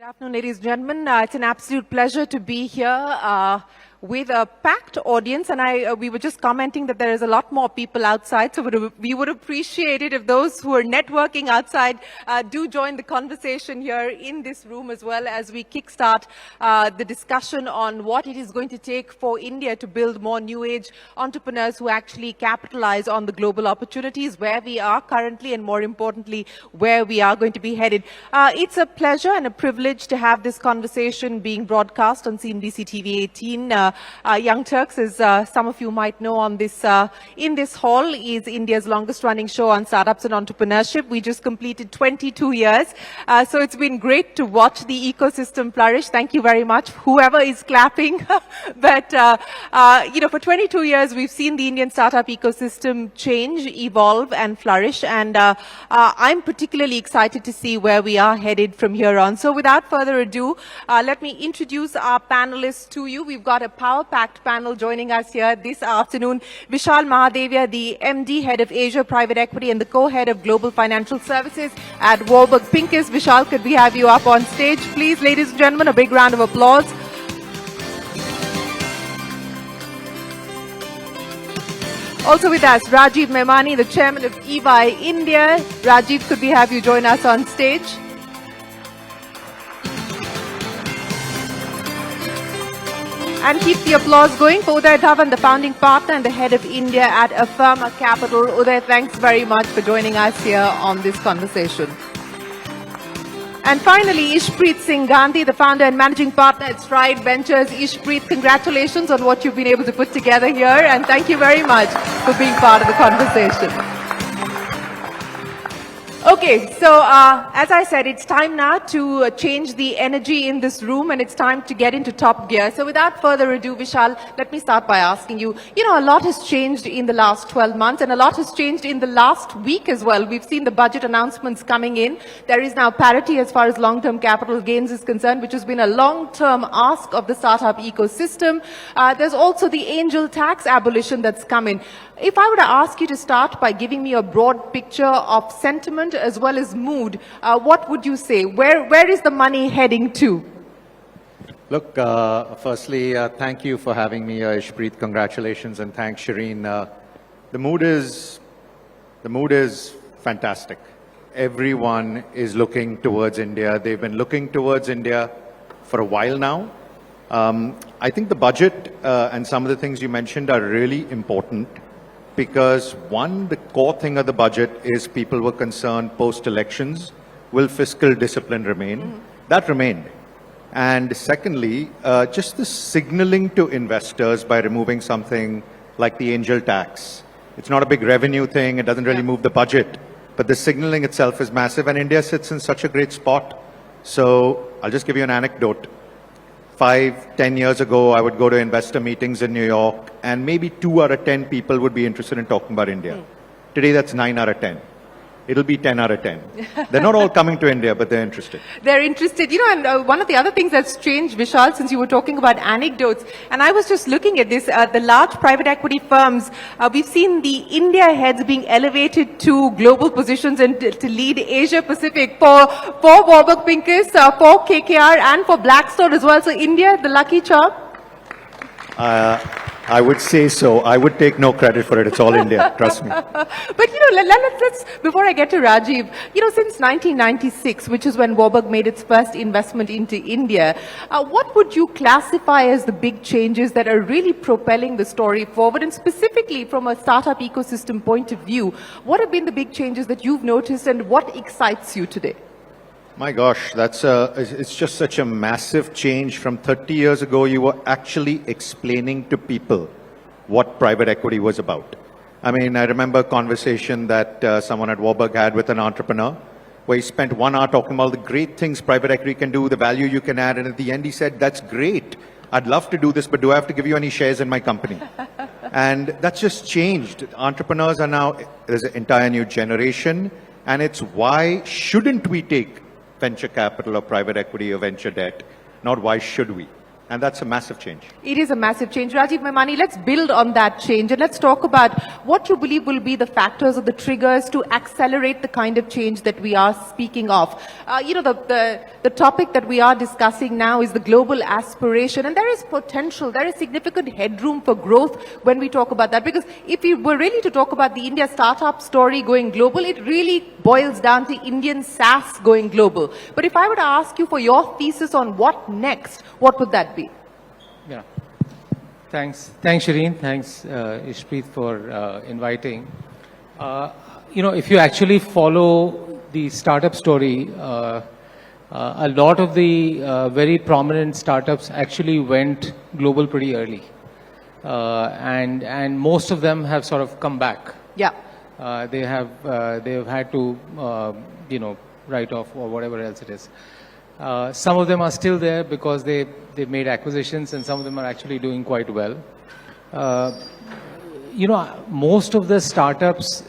Good afternoon, ladies and gentlemen. It's an absolute pleasure to be here with a packed audience, and we were just commenting that there is a lot more people outside, so we would appreciate it if those who are networking outside do join the conversation here in this room, as well as we kickstart the discussion on what it is going to take for India to build more new age entrepreneurs who actually capitalize on the global opportunities, where we are currently, and more importantly, where we are going to be headed. It's a pleasure and a privilege to have this conversation being broadcast on CNBC TV18. Young Turks, as some of you might know, on this in this hall is India's longest running show on startups and entrepreneurship. We just completed 22 years. So it's been great to watch the ecosystem flourish. Thank you very much, whoever is clapping. But, for 22 years, we've seen the Indian startup ecosystem change, evolve and flourish. And I'm particularly excited to see where we are headed from here on. So without further ado, let me introduce our panelists to you. We've got a power-packed panel joining us here this afternoon. Vishal, Mahadevia, the MD, Head of Asia Private Equity and the Co-Head of Global Financial Services at Warburg. Pincus, Vishal, could we have you up on stage, please? Ladies and gentlemen, a big round of applause. Also with us, Rajiv Memani, the Chairman of EY India. Rajiv, could we have you join us on stage? And keep the applause going for Udai, Dhawan, the founding partner and the head of India at Affirma Capital. Udai, thanks very much for joining us here on this conversation. And finally, Ishpreet Singh, Gandhi, the founder and managing partner at Stride Ventures. Ishpreet, congratulations on what you've been able to put together here, and thank you very much for being part of the conversation. Okay, so as I said, it's time now to change the energy in this room, and it's time to get into top gear. So without further ado, Vishal, let me start by asking you, a lot has changed in the last 12 months, and a lot has changed in the last week as well. We've seen the budget announcements coming in. There is now parity as far as long-term capital gains is concerned, which has been a long-term ask of the startup ecosystem. There's also the angel tax abolition that's come in. If I were to ask you to start by giving me a broad picture of sentiment as well as mood, what would you say? Where is the money heading to? Look, firstly, thank you for having me, Ishpreet. Congratulations, and thanks, Shereen. The mood is fantastic. Everyone is looking towards India. They've been looking towards India for a while now. I think the budget and some of the things you mentioned are really important. Because one, the core thing of the budget is people were concerned post-elections, will fiscal discipline remain? That remained. And secondly, just the signaling to investors by removing something like the angel tax. It's not a big revenue thing, it doesn't really move the budget, but the signaling itself is massive, and India sits in such a great spot. So I'll just give you an anecdote. 5-10 years ago, I would go to investor meetings in New York, and maybe 2 out of 10 people would be interested in talking about India. Today, that's 9 out of 10. It'll be 10 out of 10. They're not all coming to India, but they're interested. They're interested. And one of the other things that's changed, Vishal, since you were talking about anecdotes, and I was just looking at this, the large private equity firms, we've seen the India heads being elevated to global positions and to lead Asia Pacific for Warburg Pincus, for KKR, and for Blackstone as well. So India, the lucky charm? I would say so. I would take no credit for it. It's all India. Trust me. But, let's, before I get to Rajiv, since 1996, which is when Warburg made its first investment into India, what would you classify as the big changes that are really propelling the story forward? And specifically from a startup ecosystem point of view, what have been the big changes that you've noticed, and what excites you today? My gosh, it's just such a massive change. From 30 years ago, you were actually explaining to people what private equity was about. I mean, I remember a conversation that someone at Warburg had with an entrepreneur, where he spent 1 hour talking about the great things private equity can do, the value you can add, and at the end he said, that's great. I'd love to do this, but do I have to give you any shares in my company? And that's just changed. Entrepreneurs are now, there's an entire new generation, and it's why shouldn't we take venture capital or private equity or venture debt, not why should we. And that's a massive change. It is a massive change. Rajiv, Memani, let's build on that change and let's talk about what you believe will be the factors or the triggers to accelerate the kind of change that we are speaking of. The topic that we are discussing now is the global aspiration, and there is potential, there is significant headroom for growth when we talk about that, because if we were really to talk about the India startup story going global, it really boils down to Indian SaaS going global. But if I were to ask you for your thesis on what next, what would that be? Yeah. Thanks, Shereen. Thanks, Ishpreet, for inviting. If you actually follow the startup story, a lot of the very prominent startups actually went global pretty early. And most of them have sort of come back. Yeah. They've had to, write off or whatever else it is. Some of them are still there because they made acquisitions, and some of them are actually doing quite well. Most of the startups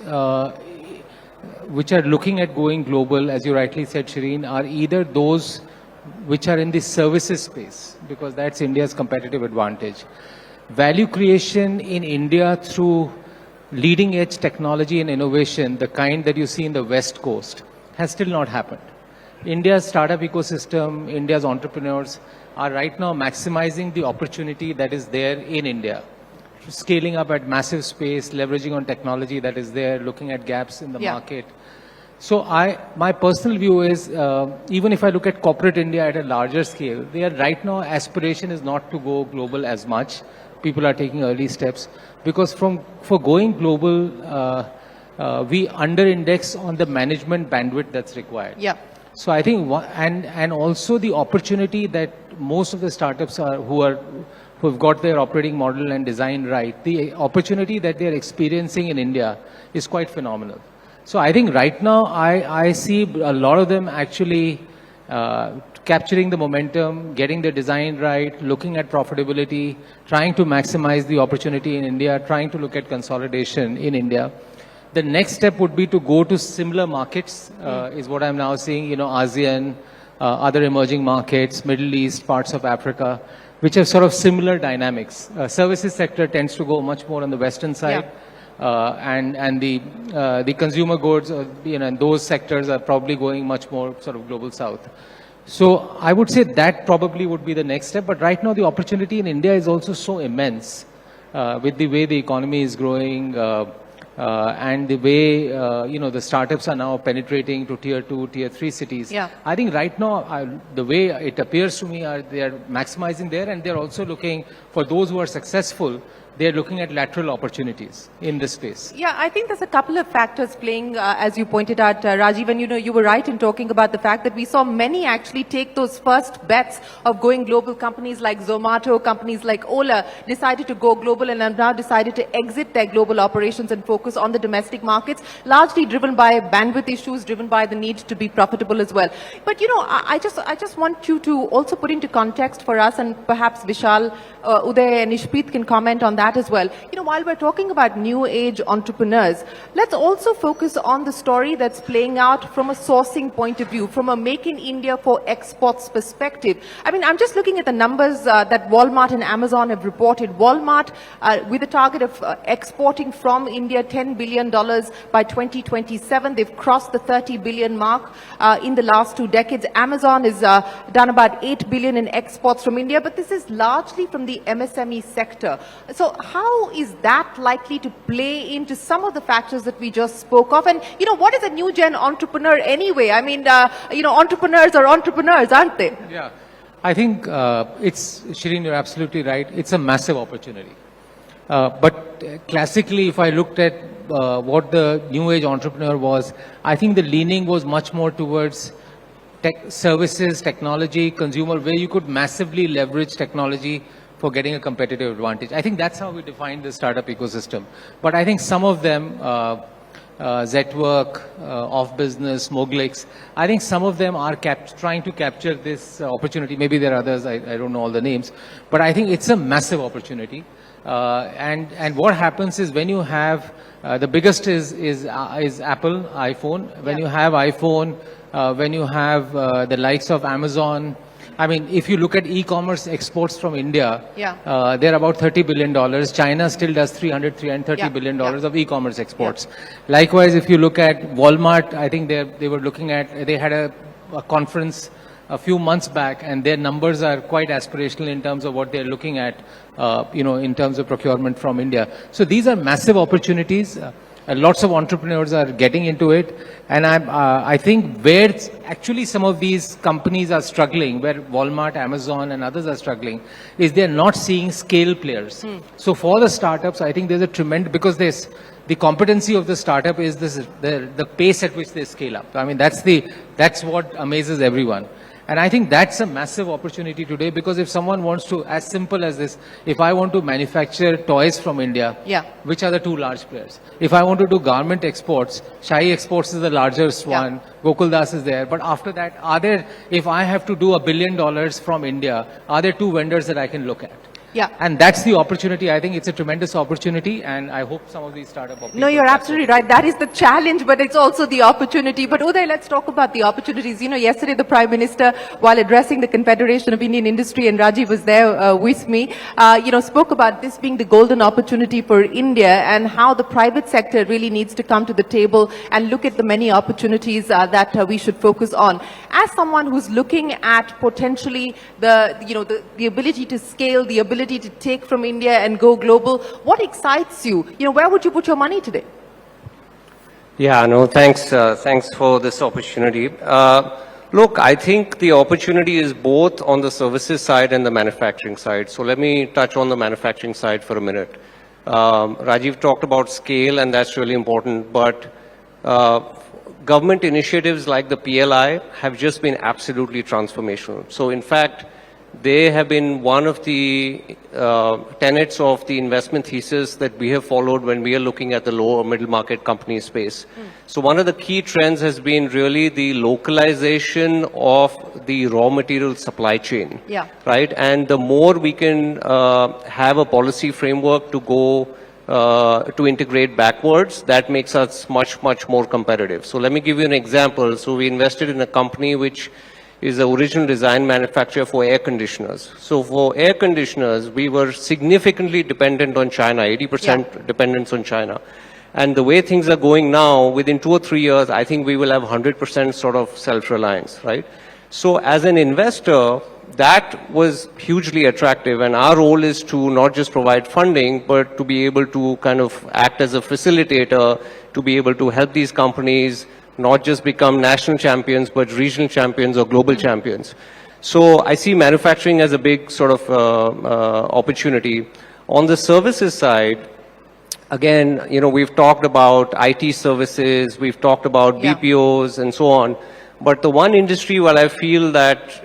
which are looking at going global, as you rightly said, Shereen, are either those which are in the services space, because that's India's competitive advantage. Value creation in India through leading edge technology and innovation, the kind that you see in the West Coast, has still not happened. India's startup ecosystem, India's entrepreneurs are right now maximizing the opportunity that is there in India. Scaling up at massive space, leveraging on technology that is there, looking at gaps in the market. So my personal view is, even if I look at corporate India at a larger scale, right now aspiration is not to go global as much. People are taking early steps because for going global, we under-index on the management bandwidth that's required. Yeah. So I think, and also the opportunity that most of the startups who've got their operating model and design right, the opportunity that they're experiencing in India is quite phenomenal. So I think right now I see a lot of them actually capturing the momentum, getting the design right, looking at profitability, trying to maximize the opportunity in India, trying to look at consolidation in India. The next step would be to go to similar markets, is what I'm now seeing, ASEAN, other emerging markets, Middle East, parts of Africa, which have sort of similar dynamics. Services sector tends to go much more on the Western side, and the consumer goods, and those sectors are probably going much more sort of global south. So I would say that probably would be the next step. But right now the opportunity in India is also so immense with the way the economy is growing, and the way, the startups are now penetrating to tier 2, tier 3 cities. Yeah. I think right now, the way it appears to me, they are maximizing there, and they're also looking, for those who are successful, they're looking at lateral opportunities in this space. Yeah, I think there's a couple of factors playing, as you pointed out, Rajiv, and you were right in talking about the fact that we saw many actually take those first bets of going global. Companies like Zomato, companies like Ola decided to go global and have now decided to exit their global operations and focus on the domestic markets, largely driven by bandwidth issues, driven by the need to be profitable as well. But, I just want you to also put into context for us, and perhaps Vishal, Udai and Ishpreet can comment on that as well. While we're talking about new age entrepreneurs, let's also focus on the story that's playing out from a sourcing point of view, from a make in India for exports perspective. I mean, I'm just looking at the numbers that Walmart and Amazon have reported. Walmart, with a target of exporting from India $10 billion by 2027. They've crossed the 30 billion mark in the last 2 decades. Amazon has done about 8 billion in exports from India, but this is largely from the MSME sector. So how is that likely to play into some of the factors that we just spoke of? And, what is a new gen entrepreneur anyway? I mean, entrepreneurs are entrepreneurs, aren't they? Yeah. I think Shereen, you're absolutely right. It's a massive opportunity. But classically, if I looked at what the new age entrepreneur was, I think the leaning was much more towards services, technology, consumer, where you could massively leverage technology for getting a competitive advantage. I think that's how we define the startup ecosystem. But I think some of them, Zetwork, Off Business, Moglix, I think some of them are trying to capture this opportunity. Maybe there are others, I don't know all the names. But I think it's a massive opportunity. And what happens is when you have, the biggest is Apple, iPhone. When you have iPhone, when you have the likes of Amazon, I mean, if you look at e-commerce exports from India, Yeah. they're about $30 billion. China still does $330 billion of e-commerce exports. Likewise, if you look at Walmart, I think they were looking at, they had a conference a few months back, and their numbers are quite aspirational in terms of what they're looking at, in terms of procurement from India. So these are massive opportunities. Lots of entrepreneurs are getting into it, and I think where actually some of these companies are struggling, where Walmart, Amazon, and others are struggling, is they're not seeing scale players. So for the startups, I think there's a tremendous, because the competency of the startup is the pace at which they scale up. I mean, that's what amazes everyone. And I think that's a massive opportunity today, because if someone wants to, as simple as this, if I want to manufacture toys from India, which are the two large players? If I want to do garment exports, Shahi Exports is the largest one, Gokuldas is there. But after that, if I have to do $1 billion from India, are there two vendors that I can look at? Yeah. And that's the opportunity. I think it's a tremendous opportunity, and I hope some of these startup opportunities. No, you're absolutely right. That is the challenge, but it's also the opportunity. But Udai, let's talk about the opportunities. You know, yesterday the Prime Minister, while addressing the Confederation of Indian Industry, and Rajiv was there with me, spoke about this being the golden opportunity for India, and how the private sector really needs to come to the table and look at the many opportunities that we should focus on. As someone who's looking at potentially the ability to scale, the ability to take from India and go global, what excites you? You know, where would you put your money today? Yeah, no, thanks for this opportunity. Look, I think the opportunity is both on the services side and the manufacturing side. So let me touch on the manufacturing side for a minute. Rajiv talked about scale, and that's really important, but government initiatives like the PLI have just been absolutely transformational. So in fact, they have been one of the tenets of the investment thesis that we have followed when we are looking at the lower middle market company space. So one of the key trends has been really the localization of the raw material supply chain. Right? And the more we can have a policy framework to go to integrate backwards, that makes us much, much more competitive. So let me give you an example. So we invested in a company which is the original design manufacturer for air conditioners. So for air conditioners, we were significantly dependent on China, 80% dependence on China. And the way things are going now, within 2 or 3 years, I think we will have 100% sort of self-reliance, right? So as an investor, that was hugely attractive. And our role is to not just provide funding, but to be able to kind of act as a facilitator, to be able to help these companies not just become national champions, but regional champions or global champions. So I see manufacturing as a big sort of opportunity. On the services side, again, we've talked about IT services, we've talked about BPOs and so on. But the one industry where I feel that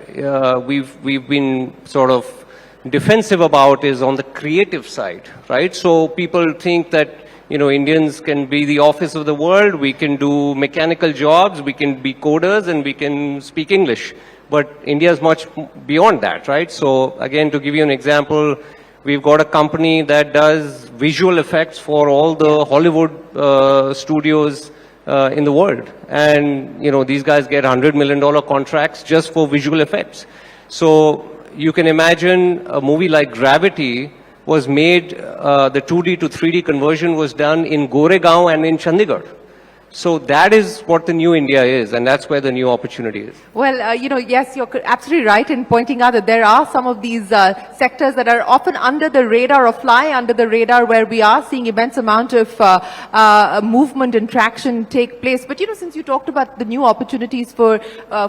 we've been sort of defensive about is on the creative side, right? So people think that Indians can be the office of the world, we can do mechanical jobs, we can be coders, and we can speak English. But India is much beyond that, right? So again, to give you an example, we've got a company that does visual effects for all the Hollywood studios in the world. And, these guys get $100 million contracts just for visual effects. So you can imagine a movie like Gravity was made, the 2D to 3D conversion was done in Goregaon and in Chandigarh. So that is what the new India is, and that's where the new opportunity is. Well, yes, you're absolutely right in pointing out that there are some of these sectors that are often under the radar or fly under the radar, where we are seeing immense amount of movement and traction take place. But, since you talked about the new opportunities for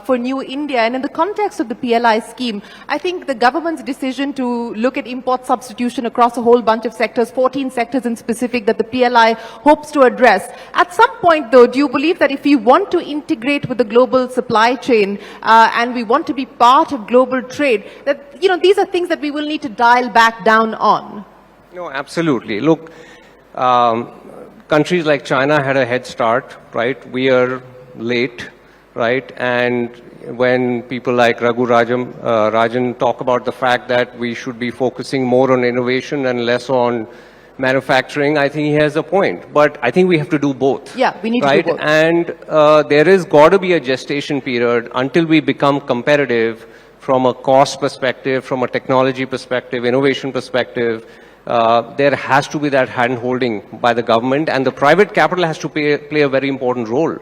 new India, and in the context of the PLI scheme, I think the government's decision to look at import substitution across a whole bunch of sectors, 14 sectors in specific that the PLI hopes to address, at some point, though, do you believe that if we want to integrate with the global supply chain and we want to be part of global trade, that these are things that we will need to dial back down on? No, absolutely. Look, countries like China had a head start, right? We are late, right? And when people like Rajan talk about the fact that we should be focusing more on innovation and less on manufacturing, I think he has a point. But I think we have to do both. Yeah, we need to do both. And there is got to be a gestation period until we become competitive from a cost perspective, from a technology perspective, innovation perspective. There has to be that hand-holding by the government, and the private capital has to play a very important role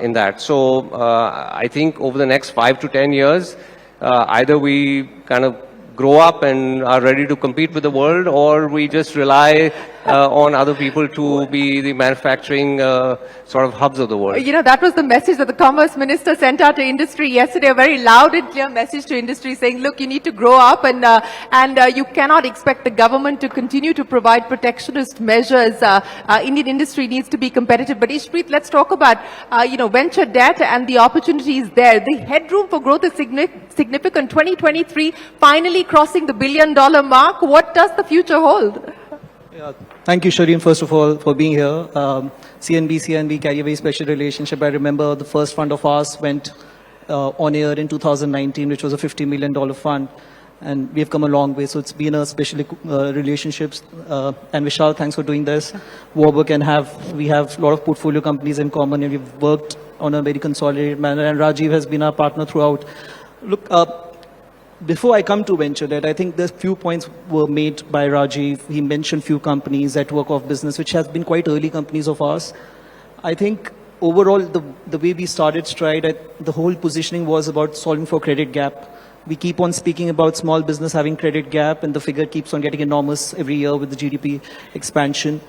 in that. So I think over the next 5 to 10 years, either we kind of grow up and are ready to compete with the world, or we just rely on other people to be the manufacturing sort of hubs of the world. You know, that was the message that the Commerce Minister sent out to industry yesterday, a very loud and clear message to industry saying, look, you need to grow up and you cannot expect the government to continue to provide protectionist measures. Indian industry needs to be competitive. But Ishpreet, let's talk about, venture debt and the opportunities there. The headroom for growth is significant. 2023, finally crossing the $1 billion mark. What does the future hold? Thank you, Shereen, first of all, for being here. CNBC and we carry a very special relationship. I remember the first fund of ours went on air in 2019, which was a $50 million fund. And we have come a long way. So it's been a special relationships. And Vishal, thanks for doing this. Warburg we have a lot of portfolio companies in common, and we've worked on a very consolidated manner. And Rajiv has been our partner throughout. Look, before I come to venture debt, I think there's few points were made by Rajiv. He mentioned few companies that work off business, which has been quite early companies of ours. I think overall, the way we started Stride, the whole positioning was about solving for credit gap. We keep on speaking about small business having credit gap, and the figure keeps on getting enormous every year with the GDP expansion.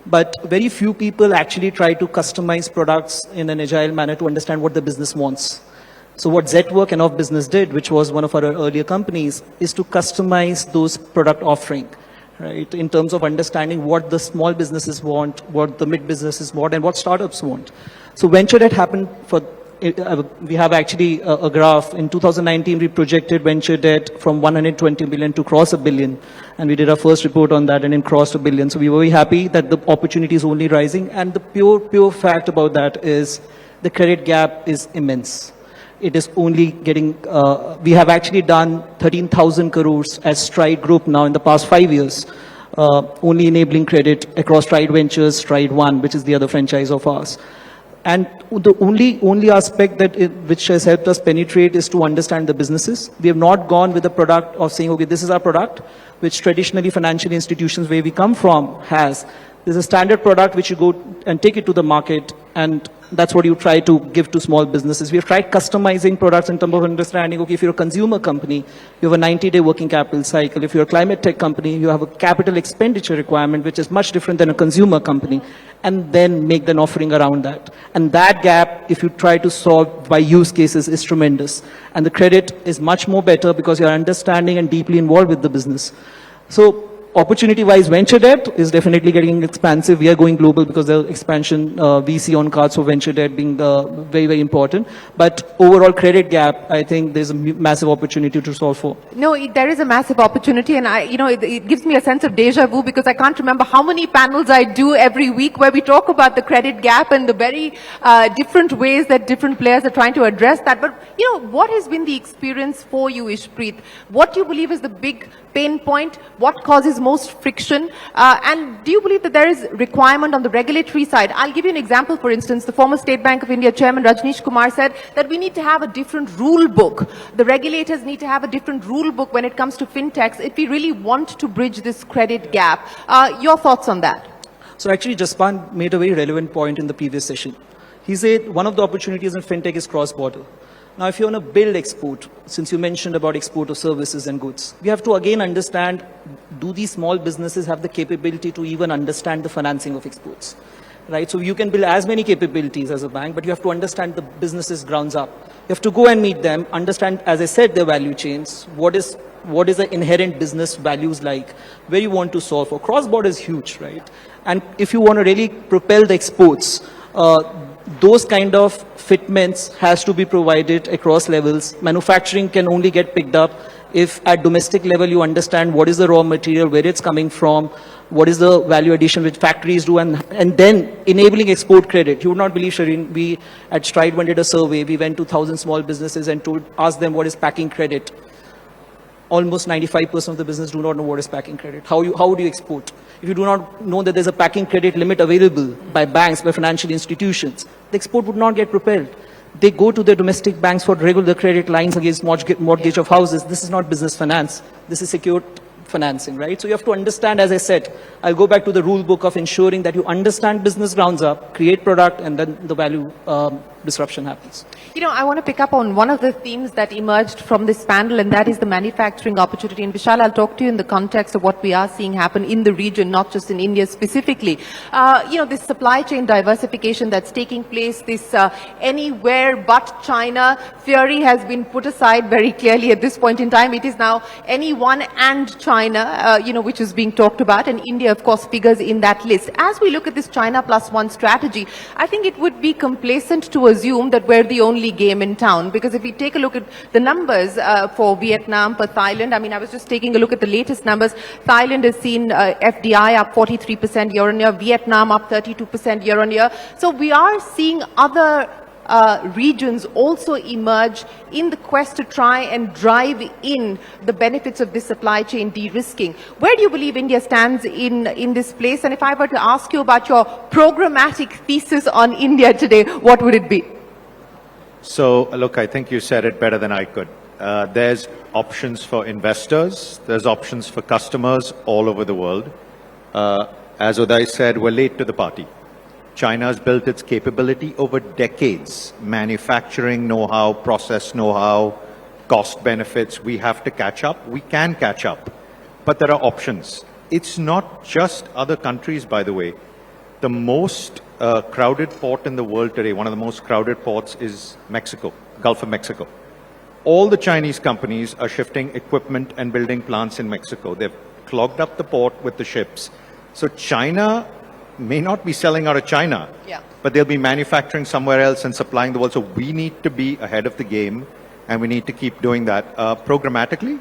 But very few people actually try to customize products in an agile manner to understand what the business wants. So what Zetwork and Off Business did, which was one of our earlier companies, is to customize those product offering, right? In terms of understanding what the small businesses want, what the mid businesses want, and what startups want. So venture debt happened for, we have actually a graph. In 2019, we projected venture debt from 120 million to cross $1 billion. And we did our first report on that and it crossed $1 billion. So we were very happy that the opportunity is only rising. And the pure fact about that is the credit gap is immense. It is only getting, we have actually done 13,000 crores as Stride Group now in the past 5 years, only enabling credit across Stride Ventures, Stride One, which is the other franchise of ours. And the only aspect that which has helped us penetrate is to understand the businesses. We have not gone with the product of saying, okay, this is our product, which traditionally financial institutions where we come from has. There's a standard product which you go and take it to the market, and that's what you try to give to small businesses. We have tried customizing products in terms of understanding, okay, if you're a consumer company, you have a 90-day working capital cycle. If you're a climate tech company, you have a capital expenditure requirement, which is much different than a consumer company, and then make an offering around that. And that gap, if you try to solve by use cases, is tremendous. And the credit is much more better because you're understanding and deeply involved with the business. So opportunity-wise, venture debt is definitely getting expansive. We are going global because the expansion we see on cards for venture debt being very, very important. But overall credit gap, I think there's a massive opportunity to solve for. No, there is a massive opportunity, and it gives me a sense of deja vu because I can't remember how many panels I do every week where we talk about the credit gap and the very different ways that different players are trying to address that. But, what has been the experience for you, Ishpreet? What do you believe is the big pain point? What causes most friction? And do you believe that there is requirement on the regulatory side? I'll give you an example. For instance, the former State Bank of India chairman Rajneesh Kumar said that we need to have a different rule book. The regulators need to have a different rule book when it comes to fintechs if we really want to bridge this credit gap. Your thoughts on that? So actually, Jaspan made a very relevant point in the previous session. He said one of the opportunities in fintech is cross-border. Now, if you want to build export, since you mentioned about export of services and goods, we have to again understand, do these small businesses have the capability to even understand the financing of exports? Right? So you can build as many capabilities as a bank, but you have to understand the businesses grounds up. You have to go and meet them, understand, as I said, their value chains, what is the inherent business values like, where you want to solve for. Cross-border is huge, right? And if you want to really propel the exports, those kind of fitments has to be provided across levels. Manufacturing can only get picked up if at domestic level you understand what is the raw material, where it's coming from, what is the value addition which factories do, and then enabling export credit. You would not believe, Shereen, we at Stride One did a survey. We went to 1,000 small businesses and asked them what is packing credit. Almost 95% of the business do not know what is packing credit. How would you export? If you do not know that there's a packing credit limit available by banks, by financial institutions, the export would not get propelled. They go to their domestic banks for regular credit lines against mortgage of houses. This is not business finance. This is secured financing, right? So you have to understand, as I said, I'll go back to the rule book of ensuring that you understand business grounds up, create product, and then the value disruption happens. You know, I want to pick up on one of the themes that emerged from this panel, and that is the manufacturing opportunity. And Vishal, I'll talk to you in the context of what we are seeing happen in the region, not just in India specifically. You know, this supply chain diversification that's taking place, this anywhere but China theory has been put aside very clearly at this point in time. It is now anyone and China, you know, which is being talked about, and India, of course, figures in that list. As we look at this China plus one strategy, I think it would be complacent to assume that we're the only game in town, because if we take a look at the numbers for Vietnam, for Thailand, I mean, I was just taking a look at the latest numbers. Thailand has seen FDI up 43% year on year, Vietnam up 32% year on year. So we are seeing other regions also emerge in the quest to try and drive in the benefits of this supply chain de-risking. Where do you believe India stands in this place? And if I were to ask you about your programmatic thesis on India today, what would it be? So, look, I think you said it better than I could. There's options for investors. There's options for customers all over the world. As Udai said, we're late to the party. China has built its capability over decades. Manufacturing know-how, process know-how, cost benefits. We have to catch up. We can catch up. But there are options. It's not just other countries, by the way. The most crowded port in the world today, one of the most crowded ports is Mexico, Gulf of Mexico. All the Chinese companies are shifting equipment and building plants in Mexico. They've clogged up the port with the ships. So China may not be selling out of China, but they'll be manufacturing somewhere else and supplying the world. So we need to be ahead of the game, and we need to keep doing that. Programmatically,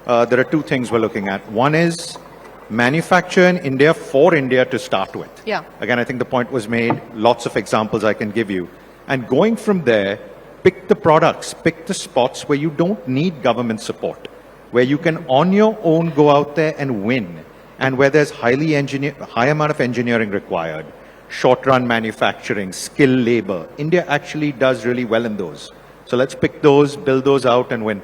there are two things we're looking at. One is manufacture in India for India to start with. Again, I think the point was made. Lots of examples I can give you. And going from there, pick the products, pick the spots where you don't need government support, where you can on your own go out there and win. And where there's high amount of engineering required, short-run manufacturing, skilled labor. India actually does really well in those. So let's pick those, build those out, and win.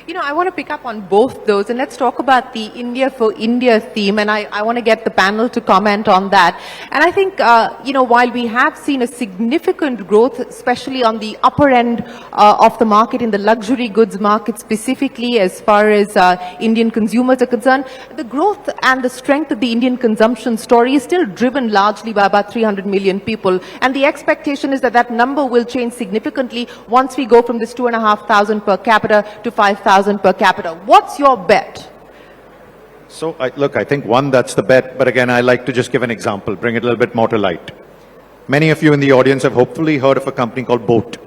You know, I want to pick up on both those, and let's talk about the India for India theme, and I want to get the panel to comment on that. And I think, you know, while we have seen a significant growth, especially on the upper end of the market, in the luxury goods market specifically, as far as Indian consumers are concerned, the growth and the strength of the Indian consumption story is still driven largely by about 300 million people. And the expectation is that that number will change significantly once we go from this 2,500 per capita to 5,000 per capita. What's your bet? So, look, I think one, that's the bet. But again, I like to just give an example, bring it a little bit more to light. Many of you in the audience have hopefully heard of a company called Boat.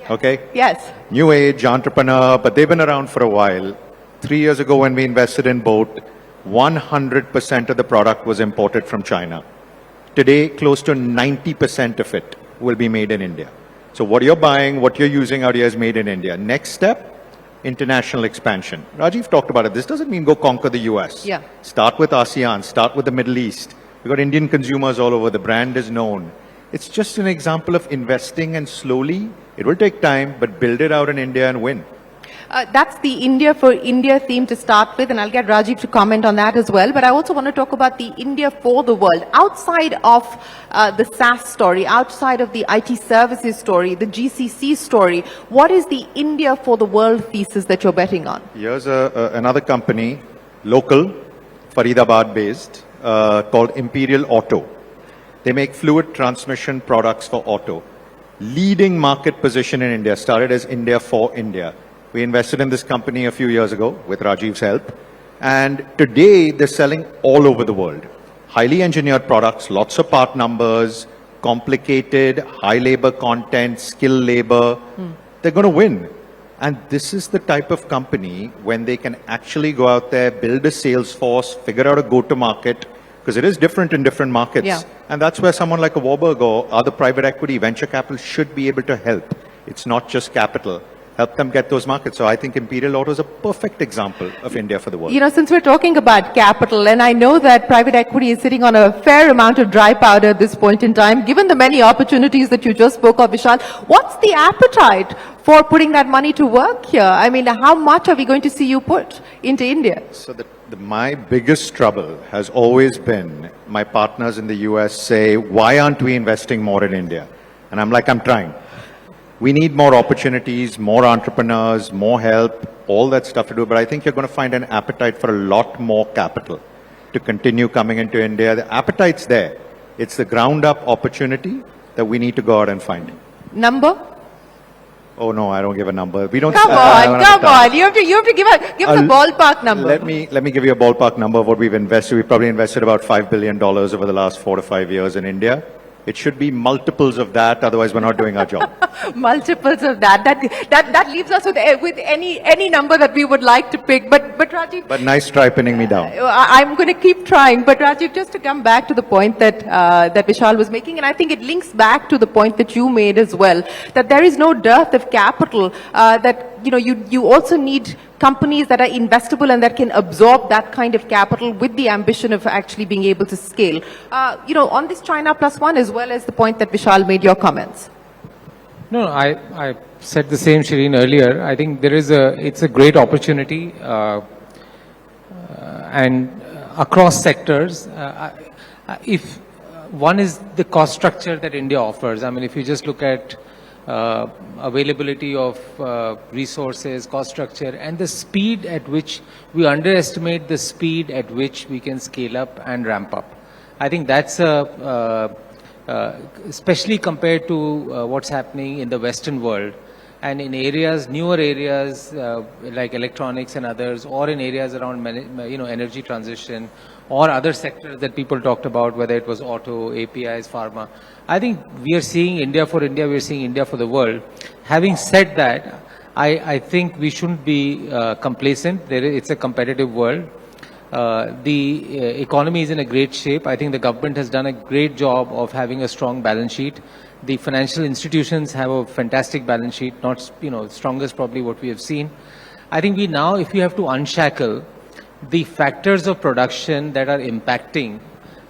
Okay? Yes. New age entrepreneur, but they've been around for a while. 3 years ago when we invested in Boat, 100% of the product was imported from China. Today, close to 90% of it will be made in India. So what you're buying, what you're using out here is made in India. Next step, international expansion. Rajiv talked about it. This doesn't mean go conquer the US. Start with ASEAN, start with the Middle East. We've got Indian consumers all over. The brand is known. It's just an example of investing, and slowly, it will take time, but build it out in India and win. That's the India for India theme to start with, and I'll get Rajiv to comment on that as well. But I also want to talk about the India for the world. Outside of the SaaS story, outside of the IT services story, the GCC story, what is the India for the world thesis that you're betting on? Here's another company, local, Faridabad based, called Imperial Auto. They make fluid transmission products for auto. Leading market position in India, started as India for India. We invested in this company a few years ago with Rajiv's help. And today they're selling all over the world. Highly engineered products, lots of part numbers, complicated, high labor content, skilled labor. They're going to win. And this is the type of company when they can actually go out there, build a sales force, figure out a go-to-market, because it is different in different markets. And that's where someone like a Warburg or other private equity, venture capital should be able to help. It's not just capital. help them get those markets. So I think Imperial Auto is a perfect example of India for the world. You know, since we're talking about capital, and I know that private equity is sitting on a fair amount of dry powder at this point in time, given the many opportunities that you just spoke of, Vishal, what's the appetite for putting that money to work here? I mean, how much are we going to see you put into India? So my biggest trouble has always been my partners in the US say, why aren't we investing more in India? And I'm like, I'm trying. We need more opportunities, more entrepreneurs, more help, all that stuff to do. But I think you're going to find an appetite for a lot more capital to continue coming into India. The appetite's there. It's the ground up opportunity that we need to go out and find. Number? Oh no, I don't give a number. We don't. Come on. You have to give us a ballpark number. Let me give you a ballpark number of what we've invested. We've probably invested about $5 billion over the last 4 to 5 years in India. It should be multiples of that, otherwise we're not doing our job. Multiples of that. That leaves us with any number that we would like to pick. But Rajiv. But nice try pinning me down. I'm going to keep trying. But Rajiv, just to come back to the point that that Vishal was making, and I think it links back to the point that you made as well, that there is no dearth of capital. That you also need companies that are investable and that can absorb that kind of capital with the ambition of actually being able to scale. On this China Plus One, as well as the point that Vishal made your comments. No, I said the same, Shereen, earlier. I think it's a great opportunity, and across sectors. If one is the cost structure that India offers. I mean, if you just look at availability of resources, cost structure, and the speed at which we underestimate the speed at which we can scale up and ramp up. I think that's especially compared to what's happening in the Western world and in areas, newer areas like electronics and others, or in areas around energy transition or other sectors that people talked about, whether it was auto, APIs, pharma. I think we are seeing India for India, we are seeing India for the world. Having said that, I think we shouldn't be complacent. It's a competitive world. The economy is in a great shape. I think the government has done a great job of having a strong balance sheet. The financial institutions have a fantastic balance sheet, not strongest probably what we have seen. I think we now, if we have to unshackle the factors of production that are impacting,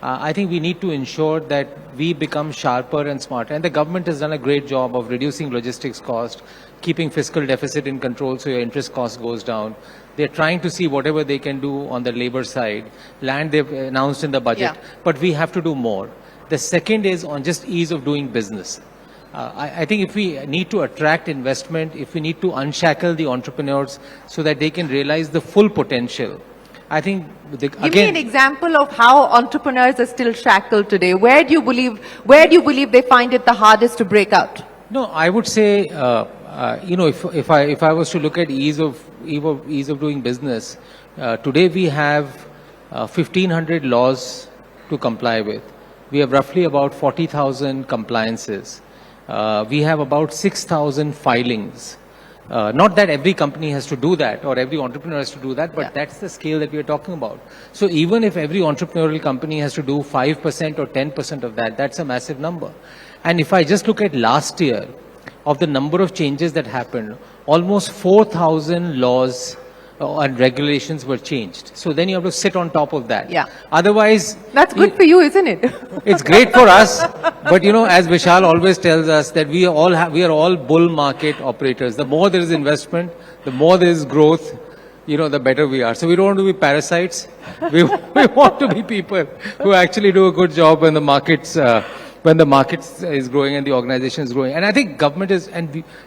I think we need to ensure that we become sharper and smarter. And the government has done a great job of reducing logistics cost, keeping fiscal deficit in control so your interest cost goes down. They're trying to see whatever they can do on the labor side. Land they've announced in the budget, but we have to do more. The second is on just ease of doing business. I think if we need to attract investment, if we need to unshackle the entrepreneurs so that they can realize the full potential, I think Give me an example of how entrepreneurs are still shackled today. Where do you believe they find it the hardest to break out? No, I would say, if I was to look at ease of doing business, today we have 1,500 laws to comply with. We have roughly about 40,000 compliances. We have about 6,000 filings. Not that every company has to do that or every entrepreneur has to do that, but that's the scale that we are talking about. So even if every entrepreneurial company has to do 5% or 10% of that, that's a massive number. And if I just look at last year, of the number of changes that happened, almost 4,000 laws and regulations were changed. So then you have to sit on top of that. Yeah. Otherwise, that's good for you, isn't it? It's great for us, but as Vishal always tells us that we are all bull market operators. The more there is investment, the more there is growth, the better we are. So we don't want to be parasites. We want to be people who actually do a good job when the markets is growing and the organization is growing. And I think government is,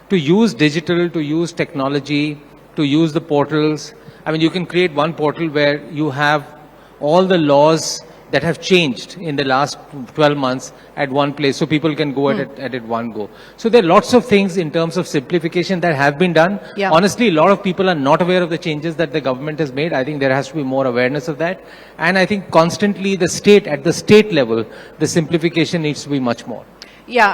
to use digital, to use technology, to use the portals. I mean, you can create one portal where you have all the laws that have changed in the last 12 months at one place, so people can go at it one go. So there are lots of things in terms of simplification that have been done. Yeah. Honestly, a lot of people are not aware of the changes that the government has made. I think there has to be more awareness of that. And I think constantly at the state level, the simplification needs to be much more. Yeah,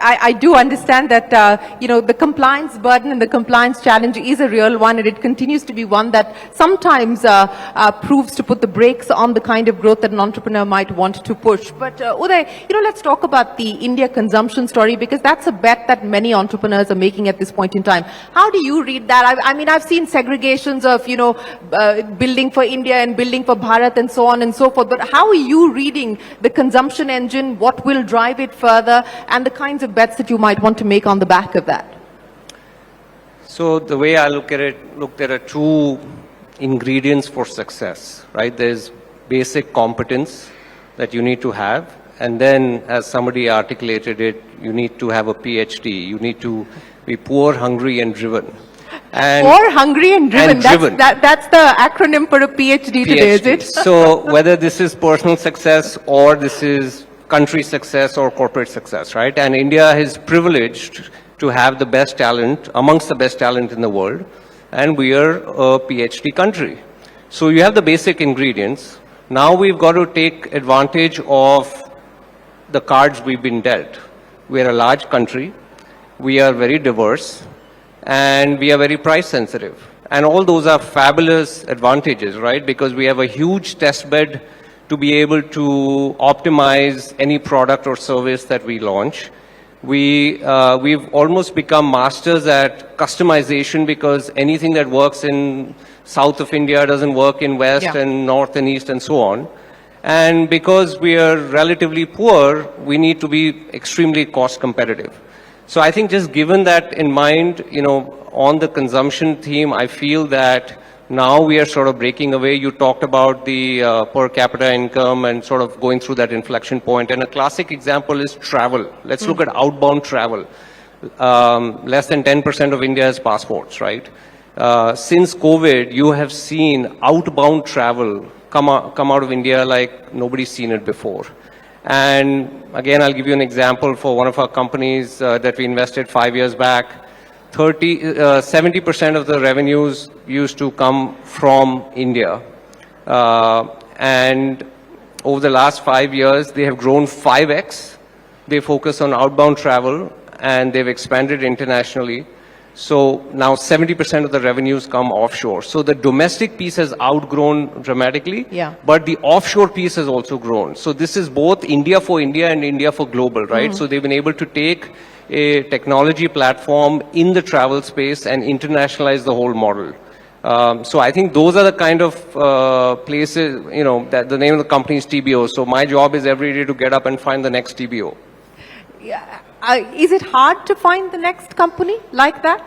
I do understand that, the compliance burden and the compliance challenge is a real one, and it continues to be one that sometimes proves to put the brakes on the kind of growth that an entrepreneur might want to push. But Udai, let's talk about the India consumption story, because that's a bet that many entrepreneurs are making at this point in time. How do you read that? I mean, I've seen segregations of, building for India and building for Bharat and so on and so forth. But how are you reading the consumption engine? What will drive it further? And the kinds of bets that you might want to make on the back of that? So the way I look at it, there are two ingredients for success, right? There's basic competence that you need to have. And then, as somebody articulated it, you need to have a PhD. You need to be poor, hungry, and driven. And poor, hungry, and driven. And that's the acronym for a PhD today, is it? So whether this is personal success or this is country success or corporate success, right? And India is privileged to have the best talent, amongst the best talent in the world, and we are a PhD country. So you have the basic ingredients. Now we've got to take advantage of the cards we've been dealt. We are a large country, we are very diverse, and we are very price sensitive. And all those are fabulous advantages, right? Because we have a huge test bed to be able to optimize any product or service that we launch. We've almost become masters at customization, because anything that works in south of India doesn't work in west and north and east and so on. And because we are relatively poor, we need to be extremely cost competitive. So I think just given that in mind, on the consumption theme, I feel that now we are sort of breaking away. You talked about the per capita income and sort of going through that inflection point. And a classic example is travel. Let's look at outbound travel. Less than 10% of India has passports, right? Since COVID, you have seen outbound travel come out of India like nobody's seen it before. And again, I'll give you an example for one of our companies that we invested 5 years back. 70% of the revenues used to come from India. And over the last 5 years, they have grown 5x. They focus on outbound travel, and they've expanded internationally. So now 70% of the revenues come offshore. So the domestic piece has outgrown dramatically, but the offshore piece has also grown. So this is both India for India and India for global, right? So they've been able to take a technology platform in the travel space and internationalize the whole model. So I think those are the kind of places, that the name of the company is TBO. So my job is every day to get up and find the next TBO. Yeah. Is it hard to find the next company like that?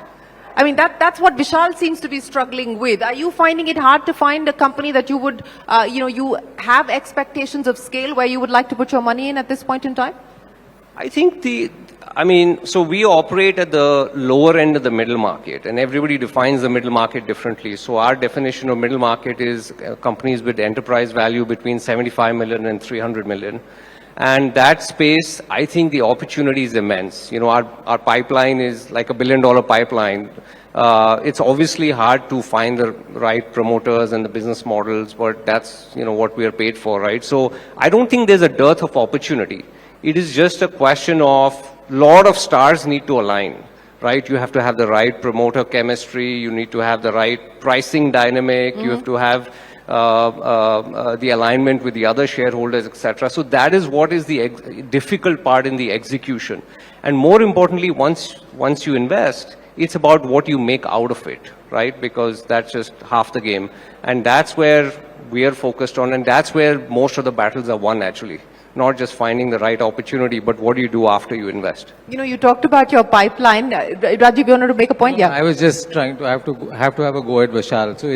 I mean, that's what Vishal seems to be struggling with. Are you finding it hard to find a company that you would, you have expectations of scale where you would like to put your money in at this point in time? I think so we operate at the lower end of the middle market, and everybody defines the middle market differently. So our definition of middle market is companies with enterprise value between 75 million and 300 million. And that space, I think the opportunity is immense. Our pipeline is like $1 billion pipeline. It's obviously hard to find the right promoters and the business models, but that's, what we are paid for, right? So I don't think there's a dearth of opportunity. It is just a question of lot of stars need to align, right? You have to have the right promoter chemistry. You need to have the right pricing dynamic. You have to have the alignment with the other shareholders, etc. So that is what is the difficult part in the execution. And more importantly, once you invest, it's about what you make out of it, right? Because that's just half the game. And that's where we are focused on, and that's where most of the battles are won, actually. Not just finding the right opportunity, but what do you do after you invest? You talked about your pipeline. Rajiv, you wanted to make a point? Yeah. I was just trying to have a go at Vishal. So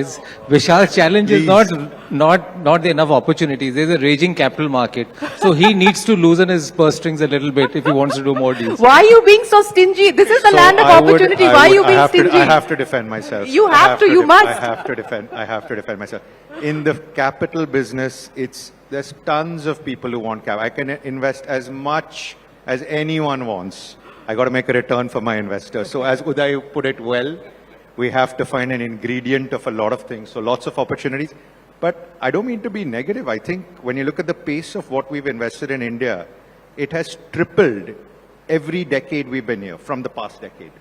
Vishal's challenge is not the enough opportunities. There's a raging capital market. So he needs to loosen his purse strings a little bit if he wants to do more deals. Why are you being so stingy? This is the land of opportunity. Why are you being stingy? I have to defend myself. You must. I have to defend myself. In the capital business, there's tons of people who want capital. I can invest as much as anyone wants. I got to make a return for my investors. So as Udai put it well, we have to find an ingredient of a lot of things. So lots of opportunities. But I don't mean to be negative. I think when you look at the pace of what we've invested in India, it has tripled every decade we've been here from the past decade.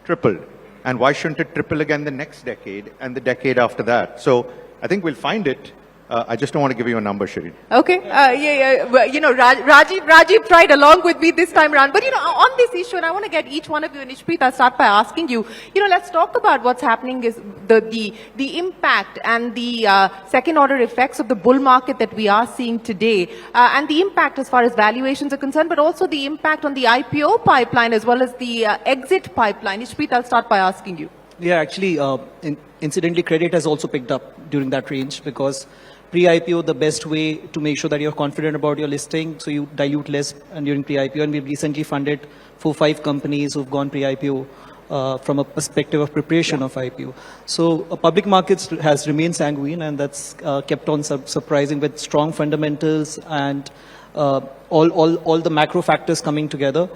Tripled. And why shouldn't it triple again the next decade and the decade after that? So I think we'll find it. I just don't want to give you a number, Shereen. Okay. Well, Rajiv tried along with me this time around. But, on this issue, and I want to get each one of you, and Ishpreet, I'll start by asking you, let's talk about what's happening is the impact and the second order effects of the bull market that we are seeing today, and the impact as far as valuations are concerned, but also the impact on the IPO pipeline as well as the exit pipeline. Ishpreet, I'll start by asking you. Yeah, actually, incidentally, credit has also picked up during that range because pre-IPO, the best way to make sure that you're confident about your listing, so you dilute less and during pre-IPO. And we've recently funded 4-5 companies who've gone pre-IPO from a perspective of preparation of IPO. So public markets has remained sanguine, and that's kept on surprising with strong fundamentals and all the macro factors coming together.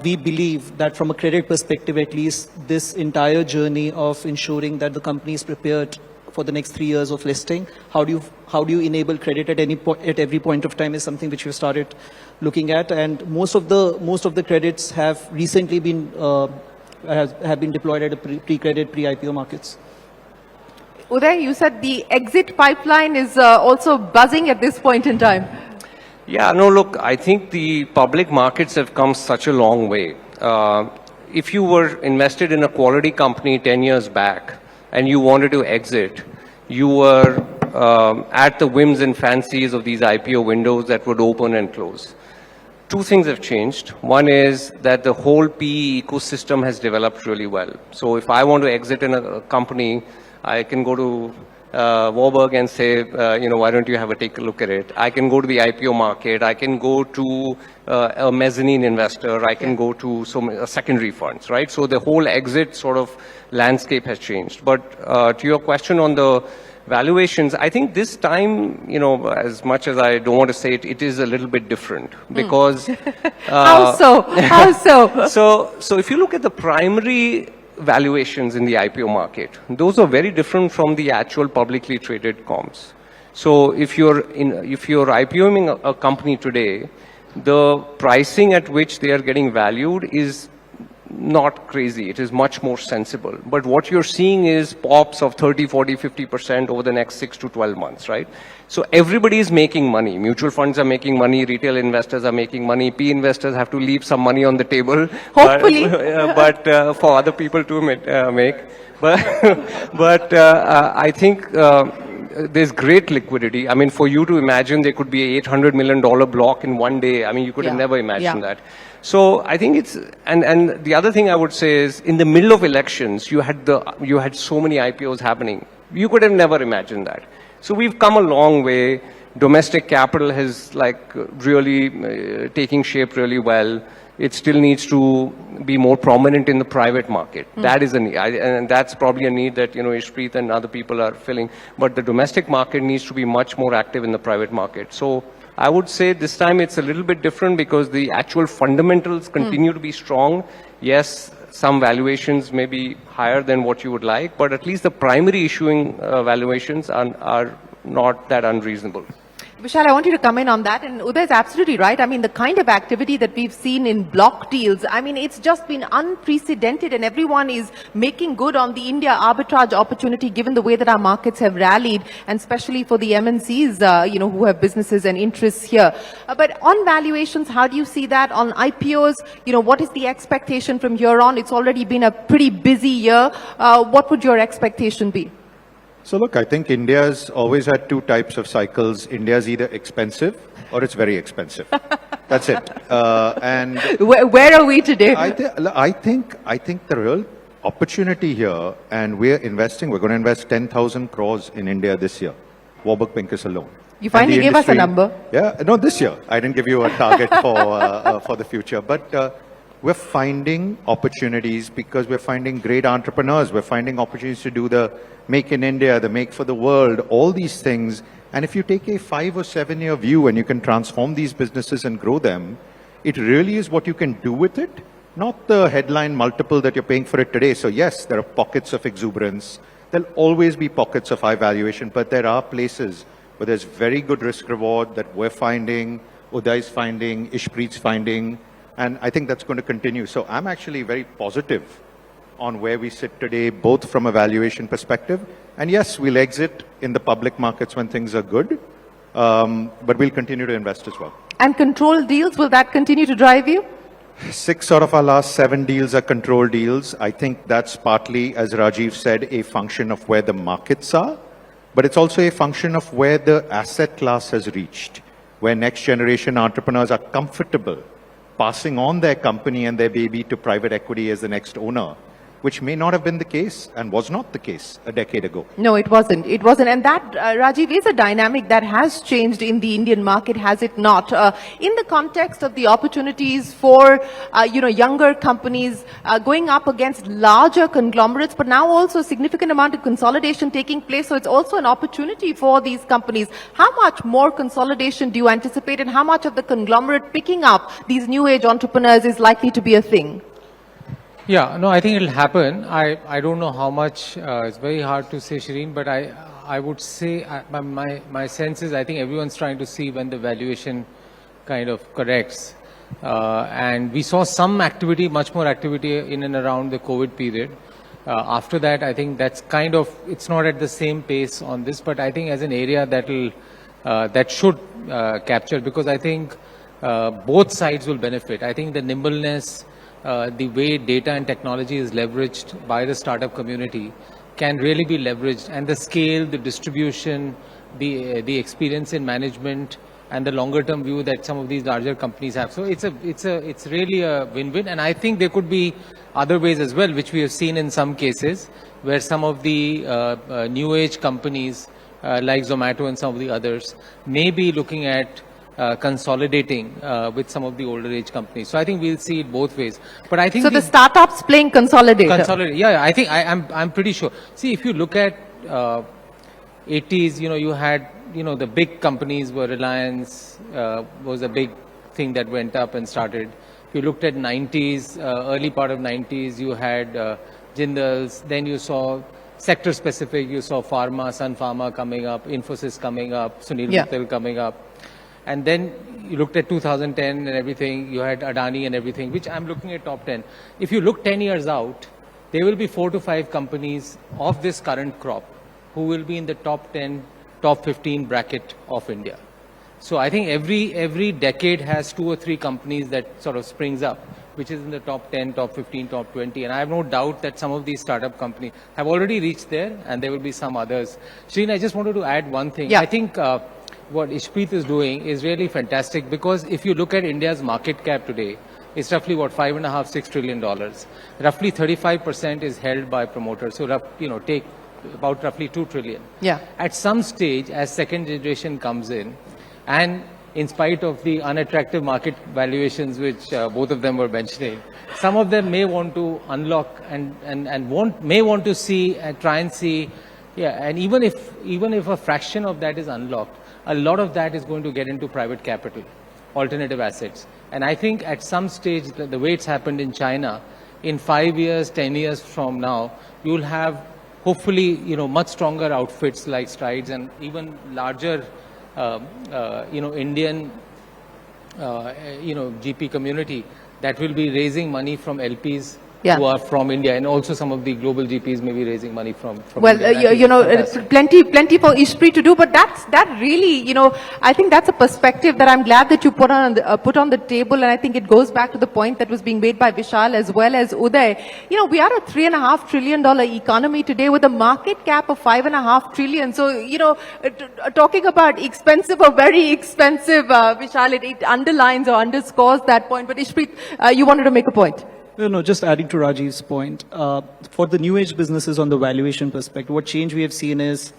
We believe that from a credit perspective, at least, this entire journey of ensuring that the company is prepared for the next 3 years of listing, how do you enable credit at every point of time is something which we've started looking at, and most of the credits have recently been have been deployed at a pre-credit pre-IPO markets. Udai, you said the exit pipeline is also buzzing at this point in time. Yeah, no, look, I think the public markets have come such a long way. If you were invested in a quality company 10 years back and you wanted to exit, you were at the whims and fancies of these IPO windows that would open and close. Two things have changed. One is that the whole PE ecosystem has developed really well. So if I want to exit in a company, I can go to Warburg and say, why don't you take a look at it? I can go to the IPO market. I can go to a mezzanine investor. I can go to some secondary funds, right? So the whole exit sort of landscape has changed. But to your question on the valuations, I think this time, as much as I don't want to say it, it is a little bit different because... How so? How so? So if you look at the primary valuations in the IPO market, those are very different from the actual publicly traded comps. So if you're IPOing a company today, the pricing at which they are getting valued is not crazy. It is much more sensible. But what you're seeing is pops of 30, 40, 50% over the next 6 to 12 months, right? So everybody is making money. Mutual funds are making money. Retail investors are making money. PE investors have to leave some money on the table. Hopefully. But for other people to make. But I think there's great liquidity. I mean, for you to imagine there could be an $800 million block in one day, I mean, you could have never imagined that. So I think it's, and the other thing I would say is in the middle of elections, you had so many IPOs happening. You could have never imagined that. So we've come a long way. Domestic capital has really taking shape really well. It still needs to be more prominent in the private market. That is a need, and that's probably a need that Ishpreet and other people are filling. But the domestic market needs to be much more active in the private market. So I would say this time it's a little bit different because the actual fundamentals continue to be strong. Yes, some valuations may be higher than what you would like, but at least the primary issuing valuations are not that unreasonable. Vishal, I want you to come in on that. And Udai is absolutely right. I mean, the kind of activity that we've seen in block deals, I mean, it's just been unprecedented, and everyone is making good on the India arbitrage opportunity given the way that our markets have rallied, and especially for the MNCs, who have businesses and interests here. But on valuations, how do you see that? On IPOs, what is the expectation from here on? It's already been a pretty busy year. What would your expectation be? So look, I think India's always had two types of cycles. India's either expensive or it's very expensive. That's it. And where are we today? I think the real opportunity here, and we're going to invest 10,000 crores in India this year. Warburg Pincus alone. You finally gave us a number. Yeah, no, this year. I didn't give you a target for the future, but we're finding opportunities because we're finding great entrepreneurs. We're finding opportunities to do the Make in India, the Make for the World, all these things. And if you take a 5 or 7 year view and you can transform these businesses and grow them, it really is what you can do with it, not the headline multiple that you're paying for it today. So yes, there are pockets of exuberance. There'll always be pockets of high valuation, but there are places where there's very good risk reward that we're finding, Udai's finding, Ishpreet's finding. And I think that's going to continue. So I'm actually very positive on where we sit today, both from a valuation perspective. And yes, we'll exit in the public markets when things are good, but we'll continue to invest as well. And control deals, will that continue to drive you? 6 out of our last 7 deals are control deals. I think that's partly, as Rajiv said, a function of where the markets are, but it's also a function of where the asset class has reached, where next generation entrepreneurs are comfortable passing on their company and their baby to private equity as the next owner, which may not have been the case and was not the case a decade ago. No, it wasn't. It wasn't. And that, Rajiv, is a dynamic that has changed in the Indian market, has it not? In the context of the opportunities for, younger companies going up against larger conglomerates, but now also a significant amount of consolidation taking place. So it's also an opportunity for these companies. How much more consolidation do you anticipate, and how much of the conglomerate picking up these new age entrepreneurs is likely to be a thing? Yeah, no, I think it'll happen. I don't know how much, it's very hard to say, Shereen, but I would say, my sense is I think everyone's trying to see when the valuation kind of corrects. And we saw some activity, much more activity in and around the COVID period. After that, I think that's kind of, it's not at the same pace on this, but I think as an area that should capture, because I think both sides will benefit. I think the nimbleness, the way data and technology is leveraged by the startup community can really be leveraged, and the scale, the distribution, the experience in management, and the longer term view that some of these larger companies have. So it's really a win-win, and I think there could be other ways as well, which we have seen in some cases, where some of the new age companies like Zomato and some of the others may be looking at consolidating with some of the older age companies. So I think we'll see it both ways. But I think so the startups playing consolidator. Yeah, I think I'm pretty sure. See, if you look at 80s, you had, the big companies were Reliance, was a big thing that went up and started. If you looked at 90s, early part of 90s, you had Jindals, then you saw sector specific, you saw Pharma, Sun Pharma coming up, Infosys coming up, Sunil Mittal coming up. And then you looked at 2010 and everything, you had Adani and everything, which I'm looking at top 10. If you look 10 years out, there will be 4 to 5 companies of this current crop who will be in the top 10, top 15 bracket of India. So I think every decade has 2 or 3 companies that sort of springs up, which is in the top 10, top 15, top 20. And I have no doubt that some of these startup companies have already reached there, and there will be some others. Shereen, I just wanted to add one thing. Yeah. I think what Ishpreet is doing is really fantastic, because if you look at India's market cap today, it's roughly $5.5 to $6 trillion. Roughly 35% is held by promoters. So, take about roughly 2 trillion. Yeah. At some stage, as second generation comes in, and in spite of the unattractive market valuations, which both of them were mentioning, some of them may want to unlock and may want to see and try and see. Yeah, and even if a fraction of that is unlocked, a lot of that is going to get into private capital, alternative assets. And I think at some stage, the way it's happened in China, in 5 years, 10 years from now, you'll have hopefully, much stronger outfits like Strides and even larger, Indian, GP community that will be raising money from LPs who are from India, and also some of the global GPs may be raising money from well, India. plenty for Ishpreet to do, but that really, I think that's a perspective that I'm glad that you put on the table, and I think it goes back to the point that was being made by Vishal as well as Udai. We are a $3.5 trillion economy today with a market cap of $5.5 trillion. So, talking about expensive or very expensive, Vishal, it underlines or underscores that point. But Ishpreet, you wanted to make a point. No, just adding to Rajiv's point, for the new age businesses on the valuation perspective, what change we have seen is,